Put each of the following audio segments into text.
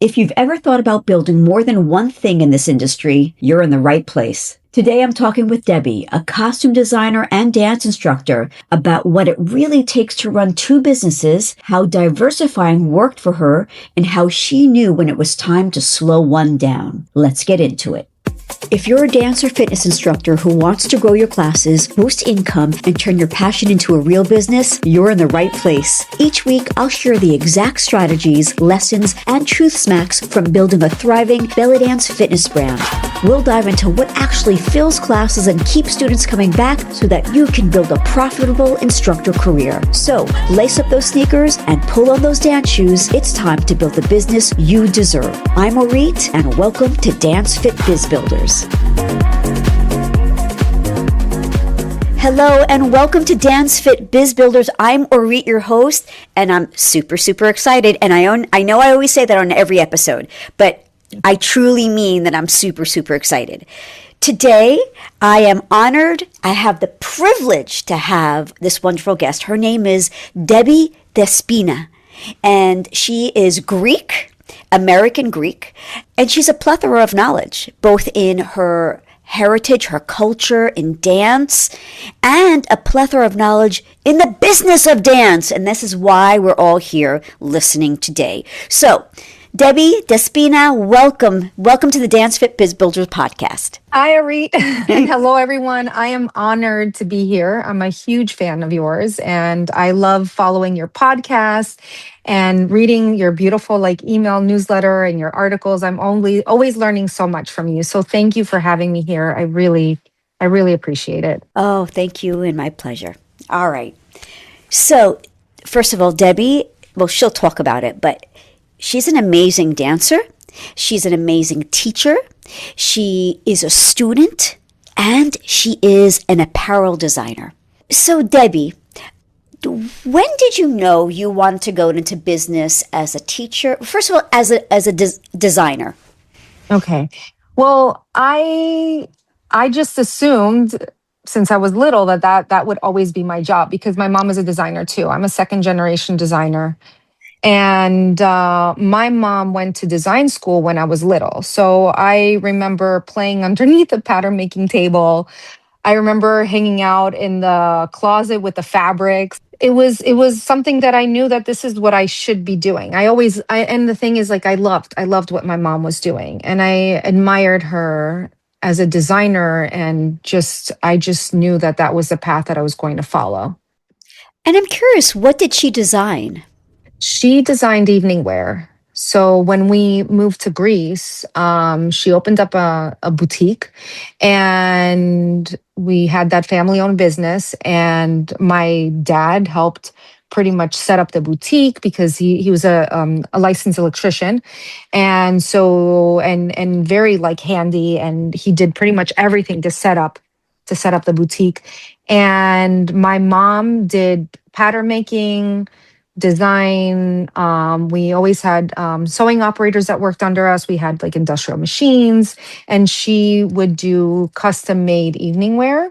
If you've ever thought about building more than one thing in this industry, you're in the right place. Today I'm talking with Debbie, a costume designer and dance instructor, about what it really takes to run two businesses, how diversifying worked for her, and how she knew when it was time to slow one down. Let's get into it. If you're a dance or fitness instructor who wants to grow your classes, boost income, and turn your passion into a real business, you're in the right place. Each week, I'll share the exact strategies, lessons, and truth smacks from building a thriving belly dance fitness brand. We'll dive into what actually fills classes and keeps students coming back so that you can build a profitable instructor career. So, lace up those sneakers and pull on those dance shoes. It's time to build the business you deserve. I'm it, and welcome to Dance Fit Biz Builders. Hello and welcome to Dance Fit Biz Builders. I'm it, your host, and I'm super excited. And I know I always say that on every episode, but I truly mean that I'm super excited. Today, I am honored. I have the privilege to have this wonderful guest. Her name is Debbie Despina, and she is Greek, American Greek, and she's a plethora of knowledge, both in her heritage, her culture, in dance, and a plethora of knowledge in the business of dance. And this is why we're all here listening today. So, Debbie Despina, welcome to the Dance Fit Biz Builders podcast. Hi, it, and hello, everyone. I am honored to be here. I'm a huge fan of yours, and I love following your podcast and reading your beautiful email newsletter and your articles. I'm always learning so much from you. So thank you for having me here. I really appreciate it. Oh, thank you, and my pleasure. All right. So, first of all, Debbie, well, she'll talk about it, but she's an amazing dancer. She's an amazing teacher. She is a student, and she is an apparel designer. So, Debbie, when did you know you wanted to go into business as a teacher? First of all, as a designer. Okay. Well, I just assumed since I was little that would always be my job because my mom is a designer too. I'm a second generation designer. And my mom went to design school when I was little. So I remember playing underneath the pattern making table. I remember hanging out in the closet with the fabrics. It was something that I knew that this is what I should be doing. And the thing is, I loved what my mom was doing, and I admired her as a designer, and I just knew that was the path that I was going to follow. And I'm curious, what did she design? She designed evening wear. So when we moved to Greece, she opened up a boutique, and we had that family-owned business. And my dad helped pretty much set up the boutique because he was a licensed electrician, and so and very handy, and he did pretty much everything to set up the boutique. And my mom did pattern making, design. We always had sewing operators that worked under us. We had industrial machines, and she would do custom made evening wear.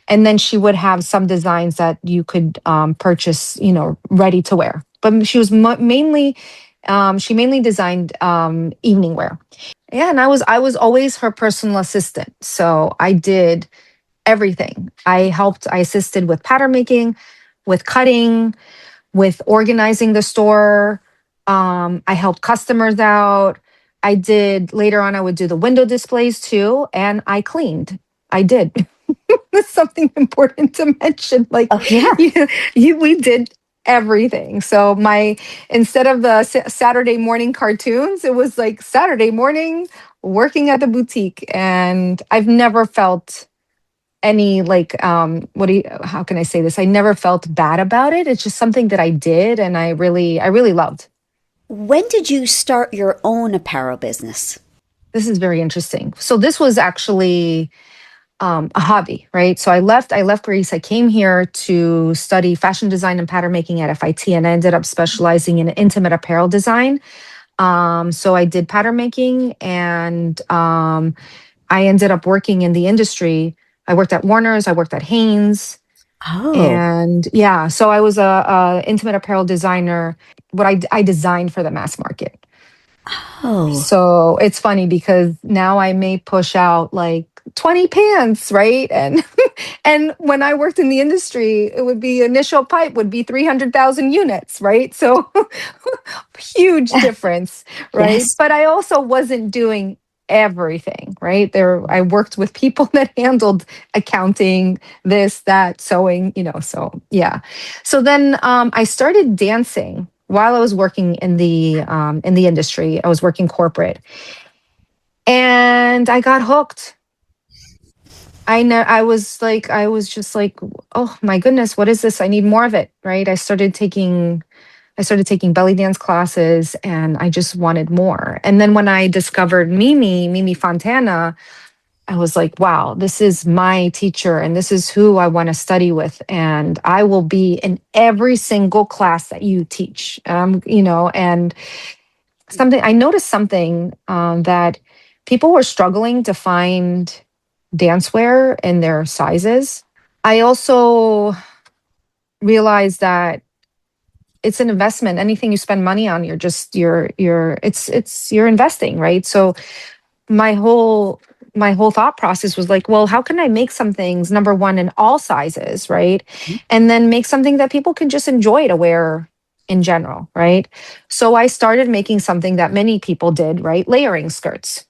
And then she would have some designs that you could purchase, ready to wear. But she was mainly designed evening wear. Yeah, and I was always her personal assistant. So I did everything. I assisted with pattern making, with cutting, with organizing the store. I helped customers out. Later on, I would do the window displays too, and I cleaned. I did. That's something important to mention. We did everything. So instead of the Saturday morning cartoons, it was Saturday morning working at the boutique. And I've never felt any how can I say this? I never felt bad about it. It's just something that I did, and I really loved. When did you start your own apparel business? This is very interesting. So this was actually a hobby, right? So I left Greece. I came here to study fashion design and pattern making at FIT, and I ended up specializing in intimate apparel design. So I did pattern making, and I ended up working in the industry. I worked at Warner's. I worked at Hanes. Oh. And yeah, so I was a intimate apparel designer. I designed for the mass market. Oh, So it's funny because now I may push out like 20 pants, right? And and when I worked in the industry, it would be initial pipe would be 300,000 units, right? So huge difference, right? yes. But I also wasn't doing everything, right? There I worked with people that handled accounting, this, that, sewing, so yeah. So then I started dancing while I was working in the industry. I was working corporate and I got hooked. I was just like, oh my goodness, what is this? I need more of it, right? I started taking belly dance classes and I just wanted more. And then when I discovered Mimi Fontana, I was like, wow, this is my teacher and this is who I want to study with. And I will be in every single class that you teach. And I noticed something that people were struggling to find dancewear in their sizes. I also realized that it's an investment. Anything you spend money on, you're investing, right? So my whole my whole thought process was like, well, how can I make some things, number one, in all sizes, right? And then make something that people can just enjoy to wear in general, right? So I started making something that many people did, right? Layering skirts.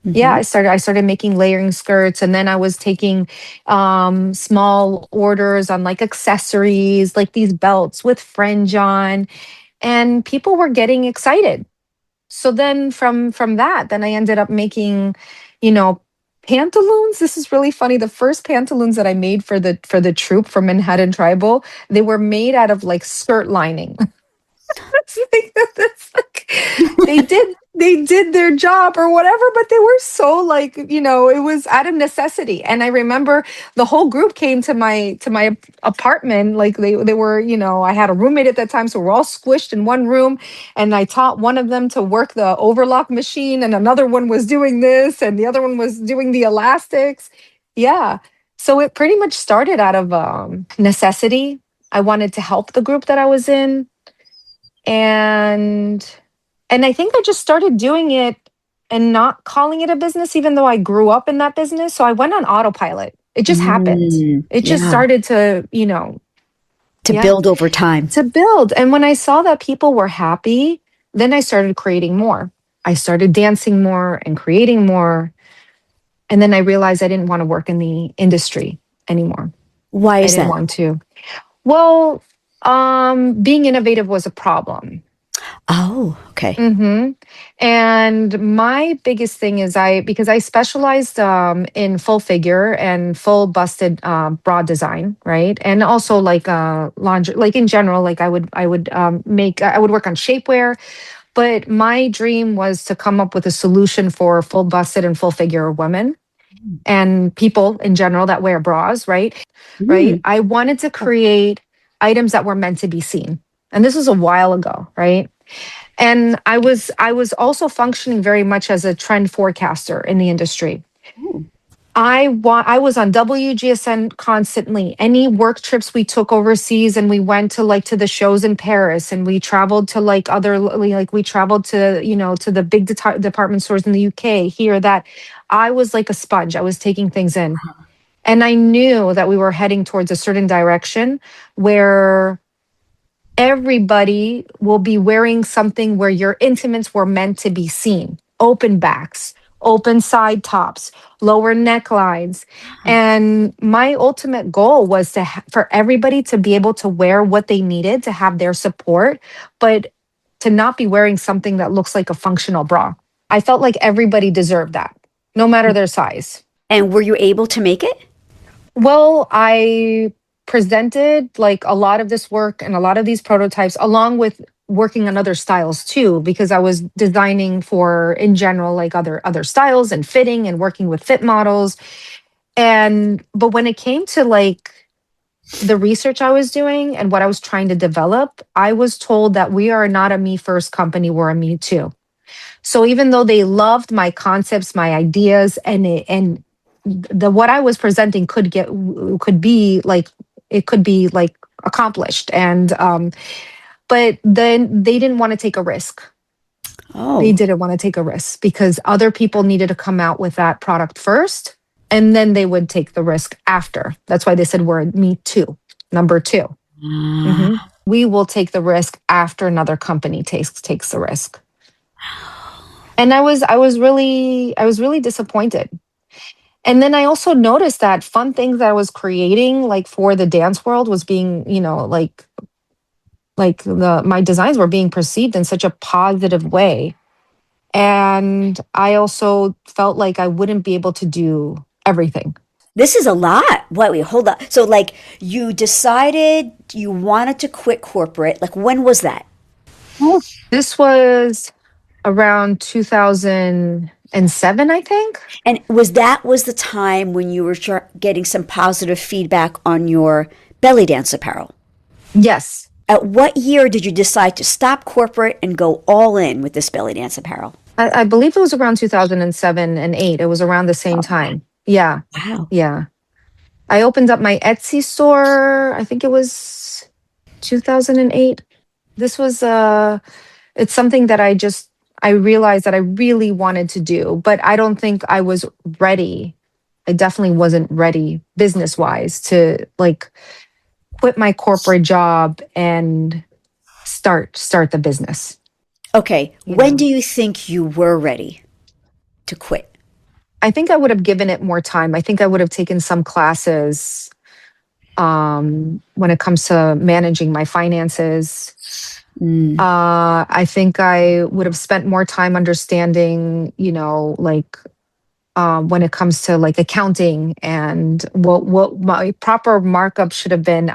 Yeah, Mm-hmm. I started making layering skirts, and then I was taking small orders on like accessories, like these belts with fringe on, and people were getting excited. So then from that, then I ended up making, you know, pantaloons. This is really funny. The first pantaloons that I made for the troop from Manhattan Tribal, they were made out of like skirt lining. That's like they did their job or whatever, but they were so like, it was out of necessity. And I remember the whole group came to my apartment. Like they were, I had a roommate at that time, so we're all squished in one room. And I taught one of them to work the overlock machine, and another one was doing this, and the other one was doing the elastics. Yeah. So it pretty much started out of necessity. I wanted to help the group that I was in, and I think I just started doing it and not calling it a business, even though I grew up in that business. So I went on autopilot. It just happened. It just Yeah. started to, To yeah, build over time. to build. And when I saw that people were happy, then I started creating more. I started dancing more and creating more. And then I realized I didn't want to work in the industry anymore. Why I is didn't that? want to. Well, being innovative was a problem. Oh, okay. Mm-hmm. And my biggest thing is because I specialized in full figure and full busted bra design, right? And also like lingerie, like in general, like I would work on shapewear. But my dream was to come up with a solution for full busted and full figure women and people in general that wear bras, right? Right. Mm. I wanted to Oh, create items that were meant to be seen. And this was a while ago, right? And I was also functioning very much as a trend forecaster in the industry. oh. I was on WGSN constantly. Any work trips we took overseas, and we went to the shows in Paris, and we traveled to we traveled to, to the big department stores in the UK, here, that. I was like a sponge. I was taking things in. And I knew that we were heading towards a certain direction where everybody will be wearing something where your intimates were meant to be seen. Open backs, open side tops, lower necklines. And my ultimate goal was for everybody to be able to wear what they needed to have their support, but to not be wearing something that looks like a functional bra. I felt like everybody deserved that, no matter their size. And were you able to make it? Well, I presented like a lot of this work and a lot of these prototypes, along with working on other styles too, because I was designing for, in general, like other styles and fitting and working with fit models. And but when it came to like the research I was doing and what I was trying to develop, I was told that we are not a me first company, we're a me too. So even though they loved my concepts, my ideas, and the what I was presenting could be like, it could be like accomplished, and but then they didn't want to take a risk. They Oh. didn't want to take a risk because other people needed to come out with that product first, and then they would take the risk after. That's why they said we're me too, number two. Ah. hmm We will take the risk after another company takes the risk. And I was really disappointed. And then I also noticed that fun things that I was creating, like for the dance world, was being, like the my designs were being perceived in such a positive way. And I also felt like I wouldn't be able to do everything. This is a lot. Wait, hold on. So, like, you decided you wanted to quit corporate. Like, when was that? Oh. This was around 2007, I think. And was the time when you were getting some positive feedback on your belly dance apparel? Yes. At what year did you decide to stop corporate and go all in with this belly dance apparel? I believe it was around 2007 and 8. It was around the same time. Yeah. Wow. Yeah. I opened up my Etsy store. I think it was 2008. This was it's something that I realized that I really wanted to do, but I don't think I was ready. I definitely wasn't ready business-wise to like quit my corporate job and start the business, Okay. you When know. do you think you were ready to quit? I think I would have given it more time. I think I would have taken some classes when it comes to managing my finances. Mm. I think I would have spent more time understanding, like when it comes to like accounting and what my proper markup should have been.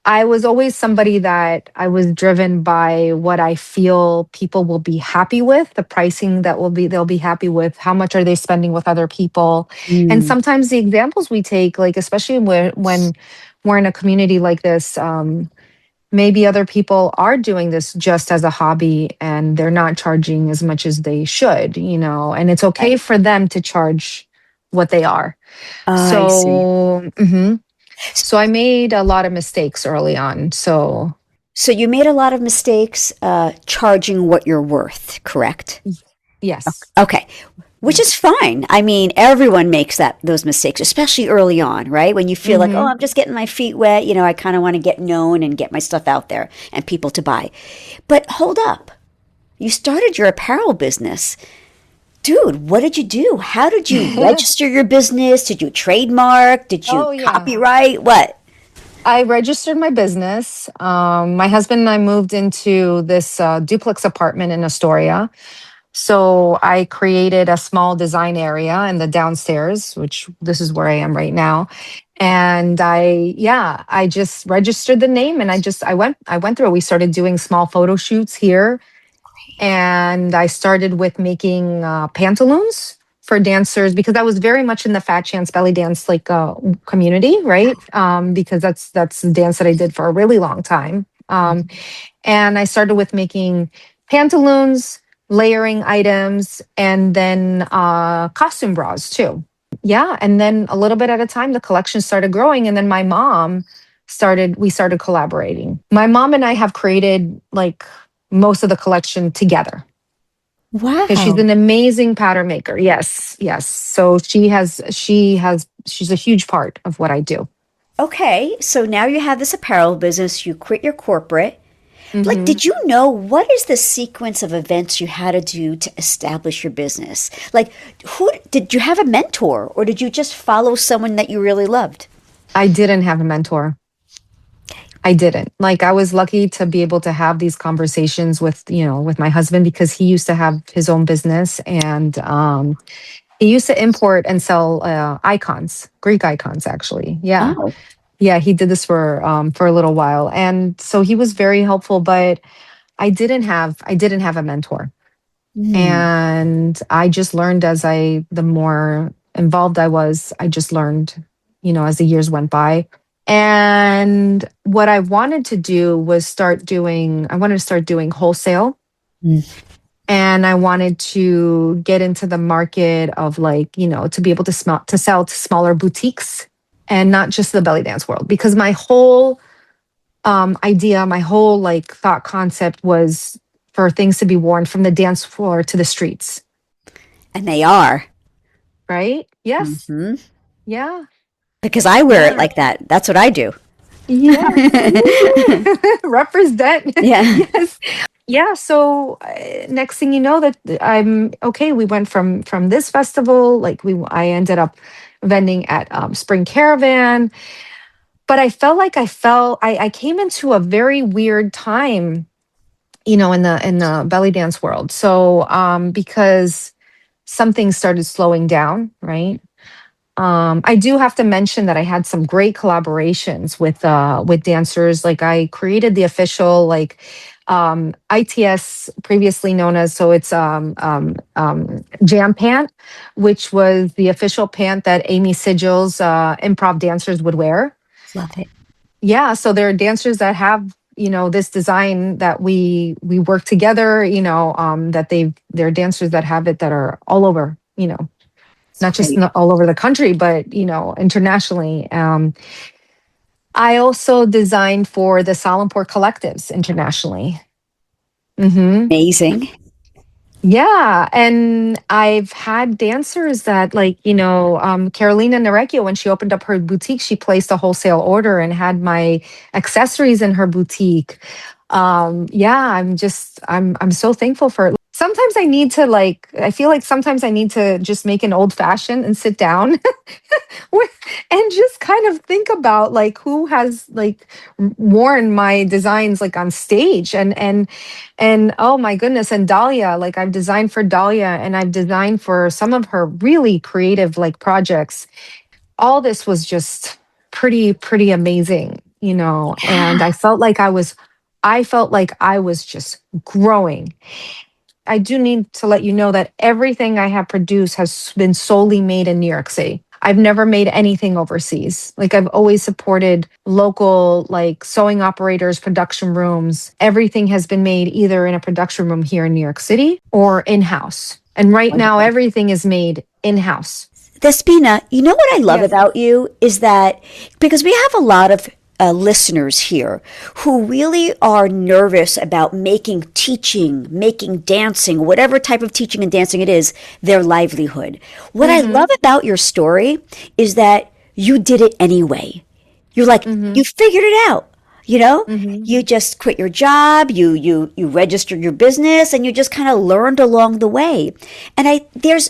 I was always somebody that I was driven by what I feel people will be happy with, the pricing that they'll be happy with, how much are they spending with other people. And Mm. sometimes the examples we take, like especially when we're in a community like this, maybe other people are doing this just as a hobby and they're not charging as much as they should, and it's okay Right. for them to charge what they are. I see. So, so I made a lot of mistakes early on. So, So you made a lot of mistakes charging what you're worth, correct? yes. Okay. Which is fine. I mean, everyone makes those mistakes, especially early on, right? When you feel like, oh, Mm-hmm. I'm just getting my feet wet, I kind of want to get known and get my stuff out there and people to buy. But hold up. You started your apparel business. Dude, what did you do? How did you register your business? Did you trademark? Did you Oh, yeah. copyright? What? I registered my business. My husband and I moved into this duplex apartment in Astoria. So I created a small design area in the downstairs, which this is where I am right now. And I just registered the name and I went through it. We started doing small photo shoots here. And I started with making pantaloons for dancers because I was very much in the fat chance belly dance like community, right? Because that's the dance that I did for a really long time. And I started with making pantaloons, layering items, and then costume bras too. Yeah, and then a little bit at a time, the collection started growing, and then my mom we started collaborating. My mom and I have created like most of the collection together because she's Wow. an amazing pattern maker. Yes, yes. So she's a huge part of what I do. Okay, so now you have this apparel business, you quit your corporate. Like, hmm did you know what is the sequence of events you had to do to establish your business? Like, who did you have a mentor or did you just follow someone that you really loved? I didn't have a mentor. I didn't. Like I was lucky to be able to have these conversations with my husband because he used to have his own business and he used to import and sell icons, Greek icons actually. Yeah. Oh. Yeah, he did this for a little while. And so he was very helpful, but I didn't have a mentor. Hmm. And I just learned the more involved I was, I just learned, as the years went by. And what I wanted to start doing wholesale and I wanted to get into the market of like, to be able to sell to smaller boutiques and not just the belly dance world because my whole idea, my whole like thought concept was for things to be worn from the dance floor to the streets. And they are. Right? Yes. Hmm. Yeah. Because I wear it Yeah. like that. That's what I do. Yes. Represent. Yeah. Yes. Yeah. So next thing you know, that I'm okay. We went from this festival. Like I ended up vending at Spring Caravan, but I felt like I came into a very weird time, in the belly dance world. So because something started slowing down, right? I do have to mention that I had some great collaborations with dancers. Like I created the official ITS, previously known as, so it's Jam Pant, which was the official pant that Amy Sigil's improv dancers would wear. Love it. Yeah, so there are dancers that have this design that we work together. That they're dancers that have it that are all over. It's Not just great. all over the country, but internationally. I also designed for the Salampur collectives internationally. Hmm. Amazing. Yeah, and I've had dancers that, Carolina Narecchio, when she opened up her boutique, she placed a wholesale order and had my accessories in her boutique. Yeah, I'm so thankful for it. Sometimes I feel like sometimes I need to just make an old fashioned and sit down and just kind of think about like who has worn my designs like on stage, and oh my goodness, and Dahlia, like I've designed for Dahlia and I've designed for some of her really creative like projects. All this was just pretty amazing, and Yeah. I felt like I was just growing. I do need to let you know that everything I have produced has been solely made in New York City. I've never made anything overseas. Like I've always supported local like sewing operators, production rooms. Everything has been made either in a production room here in New York City or in-house. And right now Wonderful. everything is made in-house. Despina, you know what I love Yes. about you is that because we have a lot of listeners here who really are nervous about making teaching, making dancing, whatever type of teaching and dancing it is, their livelihood. What I Mm-hmm. love about your story is that you did it anyway. You're like, Mm-hmm. you figured it out. You know, Mm-hmm. you just quit your job, you registered your business, and you just kind of learned along the way. And there's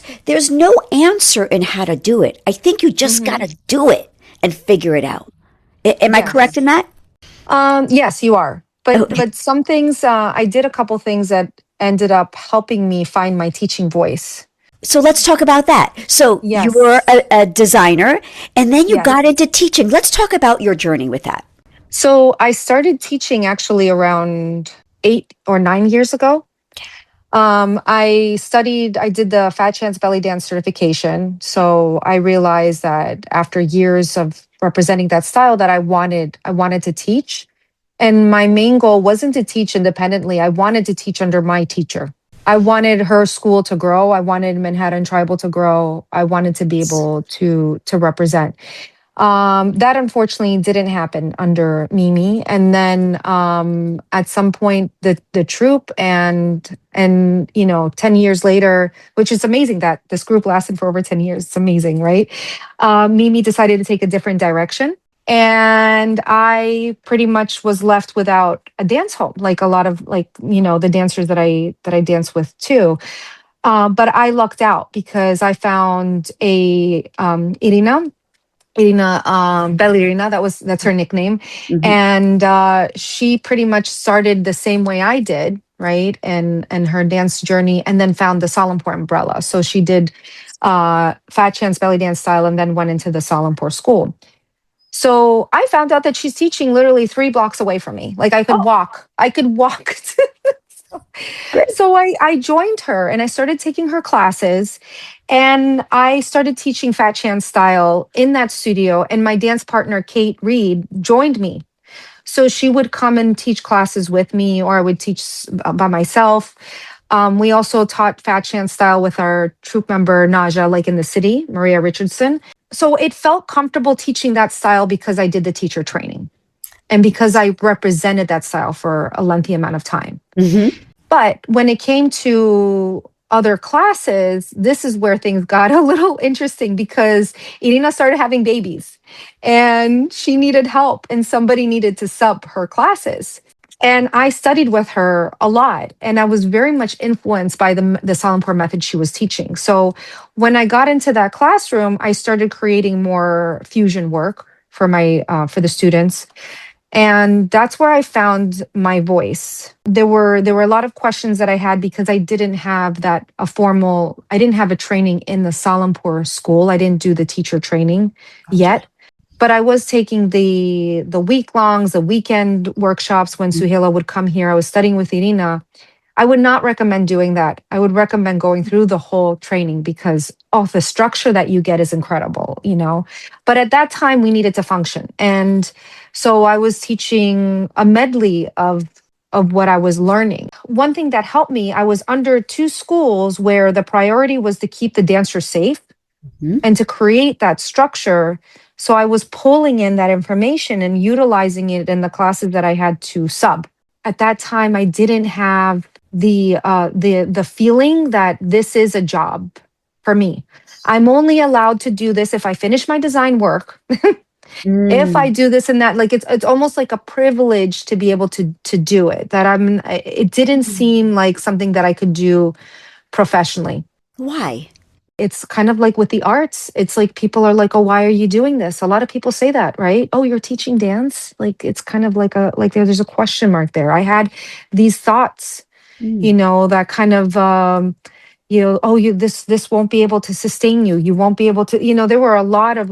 no answer in how to do it. I think you just got Mm-hmm. to do it and figure it out. Am I correct Yes. in that? Yes, you are. But Okay. but some things, I did a couple things that ended up helping me find my teaching voice. So let's talk about that. So you were Yes. a designer, and then you got Yes. into teaching. Let's talk about your journey with that. So I started teaching actually around 8 or 9 years ago. I did the Fat Chance Belly Dance certification. So I realized that after years of representing that style that I wanted to teach. And my main goal wasn't to teach independently. I wanted to teach under my teacher. I wanted her school to grow. I wanted Manhattan Tribal to grow. I wanted to be able to represent. That unfortunately didn't happen under Mimi. And then at some point, the troop and 10 years later, which is amazing that this group lasted for over 10 years. It's amazing, right? Mimi decided to take a different direction. And I pretty much was left without a dance home, like a lot of the dancers that I dance with too. But I lucked out because I found a Irina Ballerina. That's her nickname, Mhm. and she pretty much started the same way I did, right? And her dance journey, and then found the Salampur umbrella. So she did Fat Chance belly dance style, and then went into the Salampur school. So I found out that she's teaching literally 3 blocks away from me. Like I could Oh, walk. I could walk. great. So I joined her and I started taking her classes, and I started teaching Fat Chance style in that studio. And my dance partner, Kate Reed, joined me. So she would come and teach classes with me, or I would teach by myself. We also taught Fat Chance style with our troop member, Naja, like in the city, Maria Richardson. So it felt comfortable teaching that style because I did the teacher training and because I represented that style for a lengthy amount of time. Mhm. But when it came to other classes, this is where things got a little interesting because Irina started having babies and she needed help and somebody needed to sub her classes. And I studied with her a lot and I was very much influenced by the Salampur method she was teaching. So when I got into that classroom, I started creating more fusion work for for the students, and that's where I found my voice. There were a lot of questions that I had because I didn't have I didn't have a training in the Salampur school. I didn't do the teacher training yet, but I was taking the week longs, the weekend workshops when Suhaila would come here. I was studying with Irina. I would not recommend doing that. I would recommend going through the whole training because the structure that you get is incredible, you know. But at that time we needed to function. And so I was teaching a medley of what I was learning. One thing that helped me, I was under two schools where the priority was to keep the dancers safe and to create that structure. So I was pulling in that information and utilizing it in the classes that I had to sub. At that time, I didn't have the feeling that this is a job for me. I'm only allowed to do this if I finish my design work. If I do this and that, like it's almost like a privilege to be able to do it. It didn't seem like something that I could do professionally. Why? It's kind of like with the arts. It's like people are like, "Oh, why are you doing this?" A lot of people say that, right? "Oh, you're teaching dance?" Like it's kind of like there's a question mark there. I had these thoughts, you know, that kind of this won't be able to sustain you. You won't be able to, you know, there were a lot of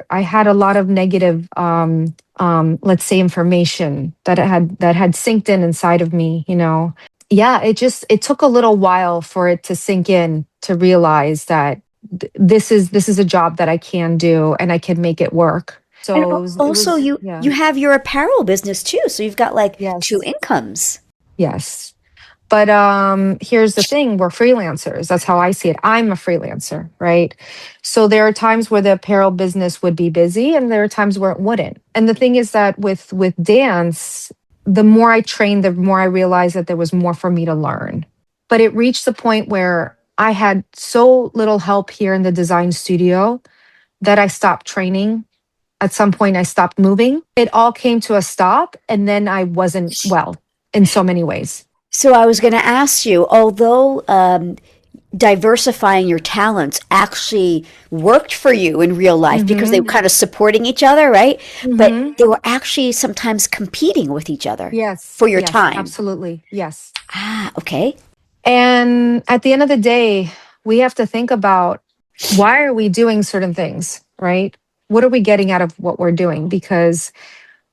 I had a lot of negative let's say information that had sinked in inside of me, you know. Yeah, it took a little while for it to sink in to realize that this is a job that I can do and I can make it work. So And it was, also, you have your apparel business too, so you've got yes, two incomes. yes. But here's the thing, we're freelancers. That's how I see it. I'm a freelancer, right? So there are times where the apparel business would be busy and there are times where it wouldn't. And the thing is that with dance, the more I trained, the more I realized that there was more for me to learn. But it reached the point where I had so little help here in the design studio that I stopped training. At some point, I stopped moving. It all came to a stop, and then I wasn't well in so many ways. So I was going to ask you, although diversifying your talents actually worked for you in real life because they were kind of supporting each other, right? But they were actually sometimes competing with each other for your time. Absolutely. Yes. Ah, okay. And at the end of the day, we have to think about why are we doing certain things, right? What are we getting out of what we're doing? Because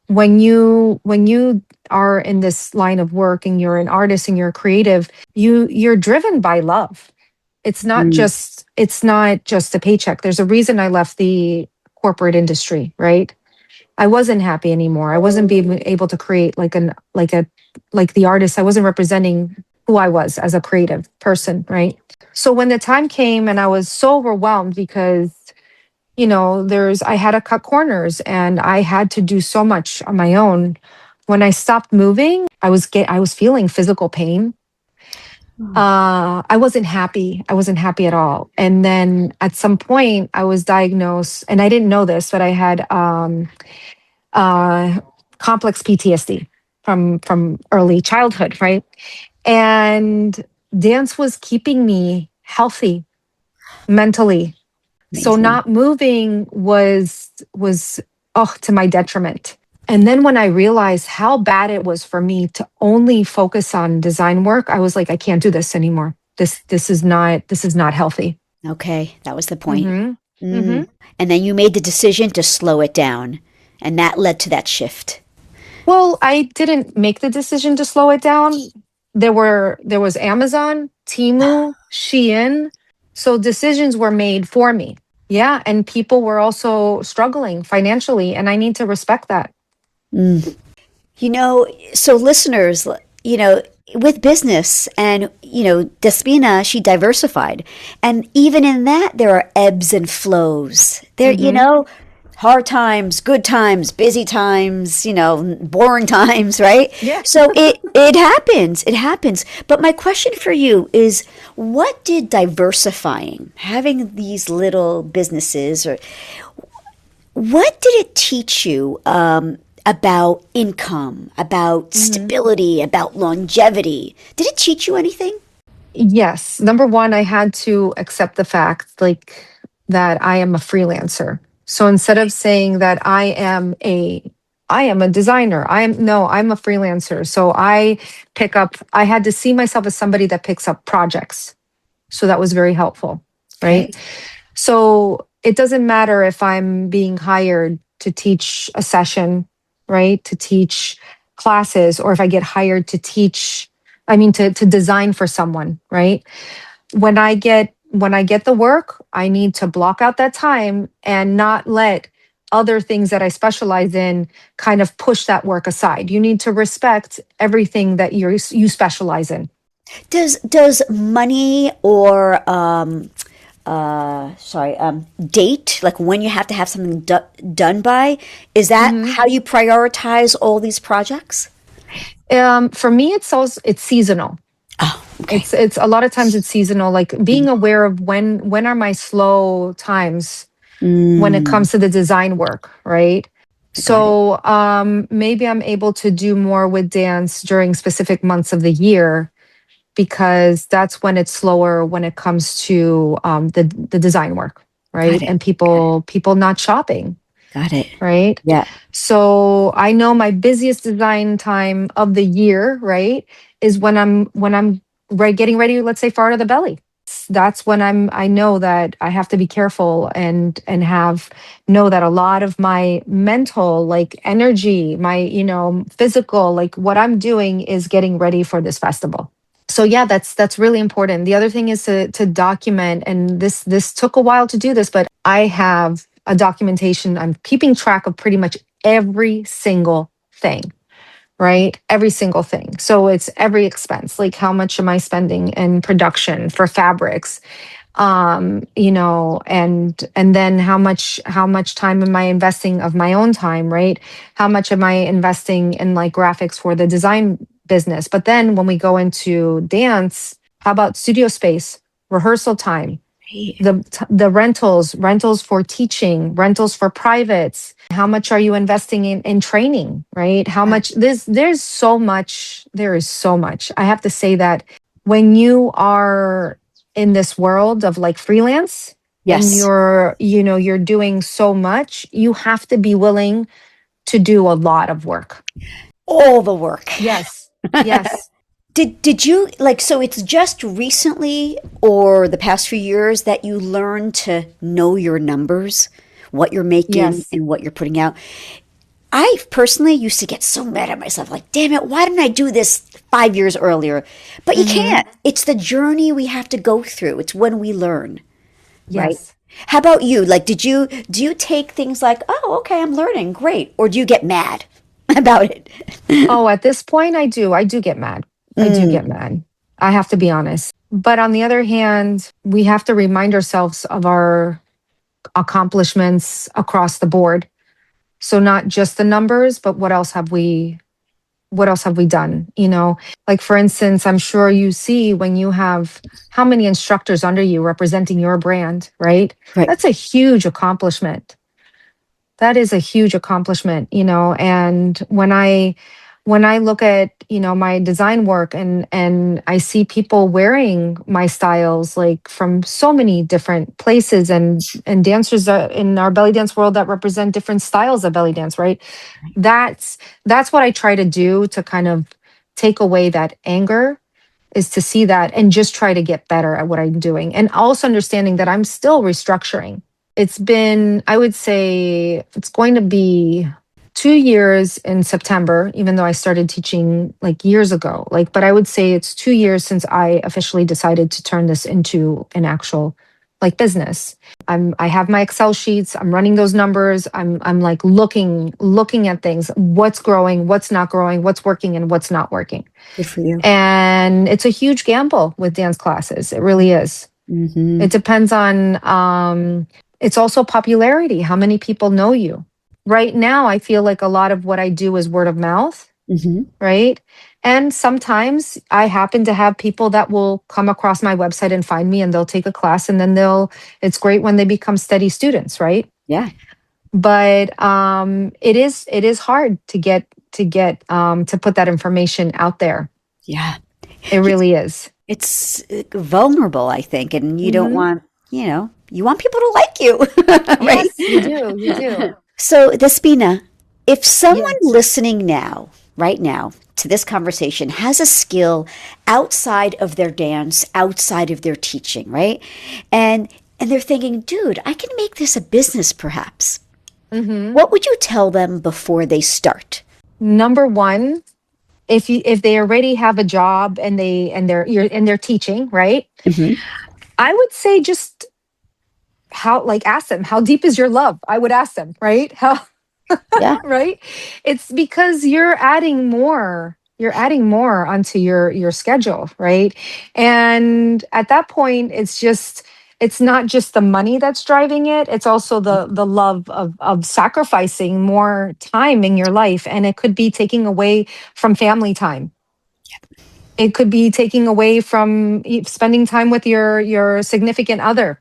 when you are in this line of work and you're an artist and you're creative, you're driven by love. It's not just a paycheck. There's a reason I left the corporate industry, right? I wasn't happy anymore. I wasn't being able to create like the artist. I wasn't representing who I was as a creative person, right? So when the time came and I was so overwhelmed because you know, I had to cut corners and I had to do so much on my own. When I stopped moving, I was feeling physical pain. I wasn't happy. I wasn't happy at all. And then at some point I was diagnosed, and I didn't know this, but I had complex PTSD from early childhood, right? And dance was keeping me healthy mentally. So Amazing. not moving was to my detriment. And then when I realized how bad it was for me to only focus on design work, I was like, I can't do this anymore. This is not healthy. Okay, that was the point. And then you made the decision to slow it down, and that led to that shift. Well, I didn't make the decision to slow it down. There was Amazon, Temu, Shein. So decisions were made for me. Yeah. And people were also struggling financially, and I need to respect that. You know, so listeners, you know, with business and, you know, Despina, she diversified. And even in that, there are ebbs and flows. There, you know, hard times, good times, busy times, boring times, right? Yeah. So it happens. It happens. But my question for you is, what did diversifying, having these little businesses, or what did it teach you about income, about stability, about longevity? Did it teach you anything? Yes. Number one, I had to accept the fact like that I am a freelancer. So instead of saying that I am a designer, I'm a freelancer. So I had to see myself as somebody that picks up projects. So that was very helpful, Okay. right? So it doesn't matter if I'm being hired to teach a session, right? To teach classes, or if I get hired to teach, to design for someone, right? When I get the work, I need to block out that time and not let other things that I specialize in kind of push that work aside. You need to respect everything that you specialize in. Does money or date, like when you have to have something done by, is that Mhm. how you prioritize all these projects? For me, it's seasonal. Oh, okay. It's a lot of times it's seasonal. Like being aware of when are my slow times when it Mm, comes to the design work, right? got it. So maybe I'm able to do more with dance during specific months of the year because that's when it's slower when it comes to the design work, Got right? it. And Got it. people not shopping, Got it. right? Yeah. So I know my busiest design time of the year, right, is when I'm right getting ready, let's say, for Art of the Belly. That's when I know that I have to be careful and have know that a lot of my mental like energy, my physical, like what I'm doing is getting ready for this festival. So yeah, that's really important. The other thing is to document, and this took a while to do this, but I have a documentation. I'm keeping track of pretty much every single thing, right? Every single thing. So it's every expense, like how much am I spending in production for fabrics? And then how much time am I investing of my own time, right? How much am I investing in like graphics for the design business? But then when we go into dance, how about studio space, rehearsal time, Right. the rentals for teaching, rentals for privates? How much are you investing in training, right? How Yeah. much there is so much. I have to say that when you are in this world of like freelance and Yes. you're doing so much, you have to be willing to do a lot of work. All the work. Yes. Yes. Did you like, so it's just recently or the past few years that you learned to know your numbers, what you're making Yes. and what you're putting out? I personally used to get so mad at myself, like, damn it, why didn't I do this 5 years earlier? But you Mhm. can't. It's the journey we have to go through. It's when we learn, right? Yes. How about you? Like, do you take things like, oh, okay, I'm learning, great, or do you get mad about it? Oh, at this point, I do get mad. I do get Mm, mad. I have to be honest. But on the other hand, we have to remind ourselves of our accomplishments across the board. So not just the numbers, but what else have we done? Like for instance, I'm sure you see when you have how many instructors under you representing your brand, right? right. That's a huge accomplishment. That is a huge accomplishment, and when I look at my design work and I see people wearing my styles like from so many different places, and dancers in our belly dance world that represent different styles of belly dance, right? That's what I try to do to kind of take away that anger, is to see that and just try to get better at what I'm doing, and also understanding that I'm still restructuring. It's been, I would say, it's going to be 2 years in September, even though I started teaching like years ago. Like, but I would say it's 2 years since I officially decided to turn this into an actual like business. I have my Excel sheets. I'm running those numbers. I'm like looking at things. What's growing, what's not growing, what's working and what's not working. Good for you. And it's a huge gamble with dance classes. It really is. Hmm. It depends on It's also popularity. How many people know you? Right now, I feel like a lot of what I do is word of mouth, Mm-hmm. right? And sometimes I happen to have people that will come across my website and find me and they'll take a class and then it's great when they become steady students, right? Yeah. But it is hard to put that information out there. Yeah. It really is. It's vulnerable, I think, and you don't Hmm. want, you want people to like you, right? Yes, you do. You do. So, Despina, if someone Yes. listening now, right now, to this conversation has a skill outside of their dance, outside of their teaching, right? And they're thinking, dude, I can make this a business perhaps. Hmm. What would you tell them before they start? Number one, if they already have a job and they're teaching, right? Hmm. I would say just ask them, how deep is your love? I would ask them, right? How Yeah. right? It's because you're adding more onto your schedule, right? And at that point it's not just the money that's driving it, it's also the love of sacrificing more time in your life, and it could be taking away from family time. It could be taking away from spending time with your significant other,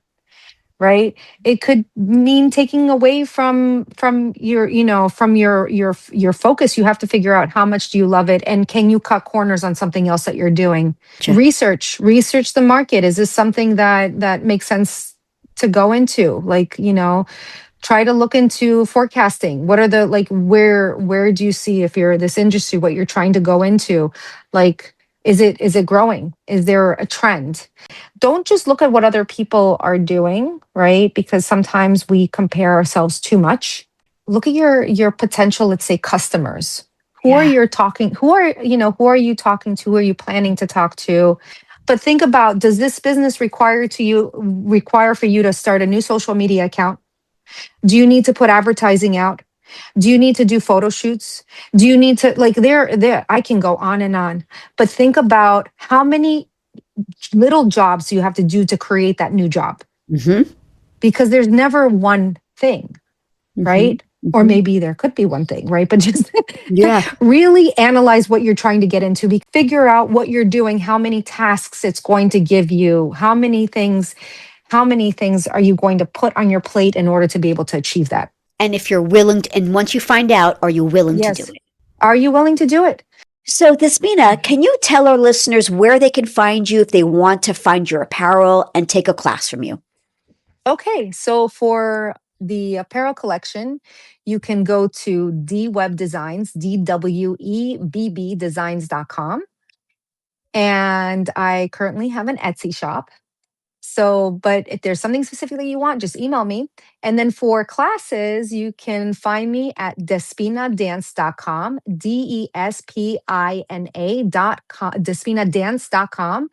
right? It could mean taking away from your focus. You have to figure out how much do you love it, and can you cut corners on something else that you're doing. Sure. Research the market. Is this something that makes sense to go into? Try to look into forecasting. What are the where do you see, if you're this industry, what you're trying to go into? Like, is it growing? Is there a trend? Don't just look at what other people are doing, right? Because sometimes we compare ourselves too much. Look at your potential, let's say, customers. Yeah. Who are you talking to? Who are you planning to talk to? But think about, does this business require for you to start a new social media account? Do you need to put advertising out? Do you need to do photo shoots? Do you need to, there I can go on and on. But think about how many little jobs you have to do to create that new job, Hmm. because there's never one thing, Hmm. right? Or Hmm. maybe there could be one thing, right? But just Yeah. really analyze what you're trying to get into. Figure out what you're doing, how many tasks it's going to give you, how many things are you going to put on your plate in order to be able to achieve that? And if you're willing to, and once you find out, are you willing to do Yes. it? Are you willing to do it? So, Thesmina, can you tell our listeners where they can find you if they want to find your apparel and take a class from you? Okay, so for the apparel collection, you can go to DWeb Designs, DWEBB Designs.com. And I currently have an Etsy shop. So, but if there's something specifically you want, just email me. And then for classes, you can find me at despinadance.com, DESPINA.com, despinadance.com.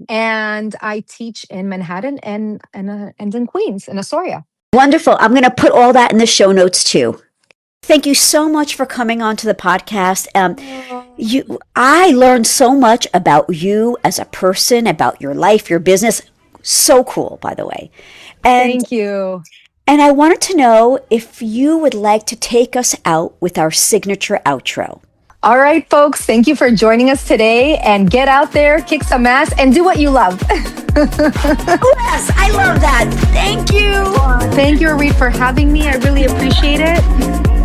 And I teach in Manhattan and in Queens, in Astoria. Wonderful. I'm going to put all that in the show notes too. Thank you so much for coming on to the podcast. I learned so much about you as a person, about your life, your business. So cool, by the way. And Thank you. and I wanted to know if you would like to take us out with our signature outro. All right, folks, thank you for joining us today, and get out there, kick some ass, and do what you love. Yes, I love that. Thank you. Thank you, Arit, for having me. I really appreciate it.